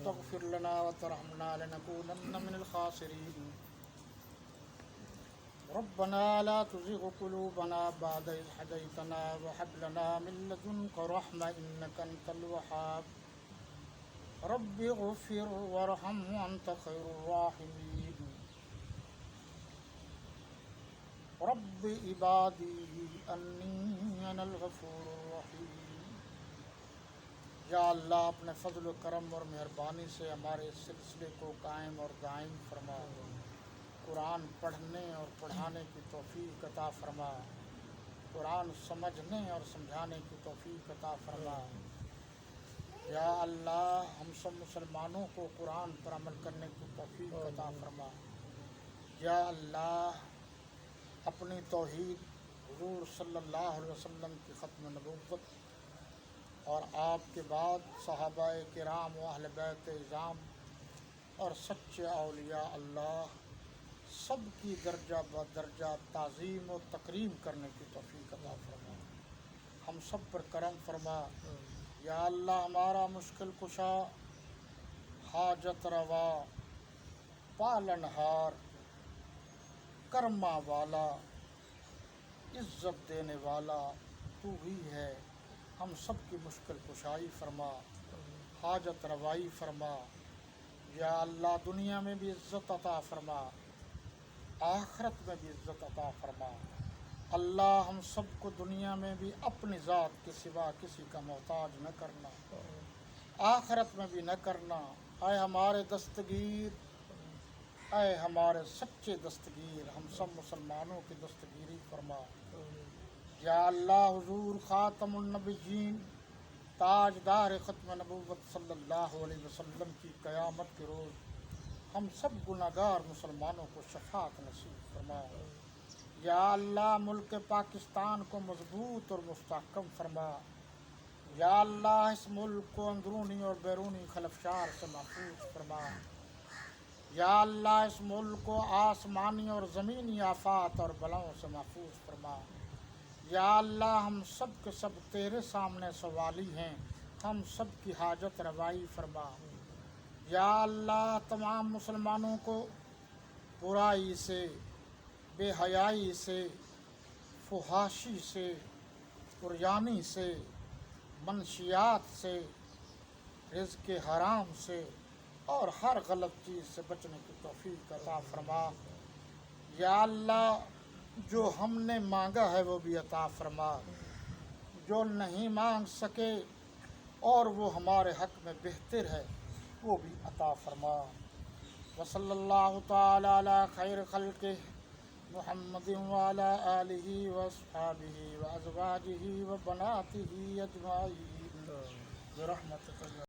تغفر لنا وترحمنا لنكونن من الخاسرين ربنا لا تزغ قلوبنا بعد إذ هديتنا وهب لنا من لدنك رحمة إنك أنت الوهاب رب اغفر وارحم وأنت خير الراحمين رب عبادی انی انا الغفور الرحیم۔ یا اللہ اپنے فضل و کرم اور مہربانی سے ہمارے اس سلسلے کو قائم اور دائم فرما، قرآن پڑھنے اور پڑھانے کی توفیق عطا فرما، قرآن سمجھنے اور سمجھانے کی توفیق عطا فرما۔ یا اللہ ہم سب مسلمانوں کو قرآن پر عمل کرنے کی توفیق عطا فرما۔ یا اللہ اپنی توحید، حضور صلی اللہ علیہ وسلم کی ختم نبوت اور آپ کے بعد صحابہ کرام و اہل بیت اعظام اور سچے اولیاء اللہ سب کی درجہ بدرجہ تعظیم و تکریم کرنے کی توفیق عطا فرما، ہم سب پر کرم فرما۔ یا اللہ ہمارا مشکل کشا، حاجت روا، پالنہار، کرما والا، عزت دینے والا تو ہی ہے، ہم سب کی مشکل کشائی فرما، حاجت روائی فرما۔ یا اللہ دنیا میں بھی عزت عطا فرما، آخرت میں بھی عزت عطا فرما۔ اللہ ہم سب کو دنیا میں بھی اپنی ذات کے سوا کسی کا محتاج نہ کرنا، آخرت میں بھی نہ کرنا۔ اے ہمارے دستگیر، اے ہمارے سچے دستگیر، ہم سب مسلمانوں کی دستگیری فرما۔ یا اللہ حضور خاتم النبیین، تاجدار ختم نبوت صلی اللہ علیہ وسلم کی قیامت کے روز ہم سب گناہگار مسلمانوں کو شفاعت نصیب فرما۔ یا اللہ ملک پاکستان کو مضبوط اور مستحکم فرما۔ یا اللہ اس ملک کو اندرونی اور بیرونی خلفشار سے محفوظ فرما۔ یا اللہ اس ملک کو آسمانی اور زمینی آفات اور بلاؤں سے محفوظ فرما۔ یا اللہ ہم سب کے سب تیرے سامنے سوالی ہیں، ہم سب کی حاجت روائی فرما۔ یا اللہ تمام مسلمانوں کو برائی سے، بے حیائی سے، فحاشی سے، عریانی سے، منشیات سے، رزق حرام سے اور ہر غلط چیز سے بچنے کی توفیق عطا فرما۔ یا اللہ جو ہم نے مانگا ہے وہ بھی عطا فرما، جو نہیں مانگ سکے اور وہ ہمارے حق میں بہتر ہے وہ بھی عطا فرما۔ وصلی اللہ تعالی علی خیر خلقہ محمد وعلی آلہ واصحابہ وازواجہ وبناتہ اجمعین برحمتک۔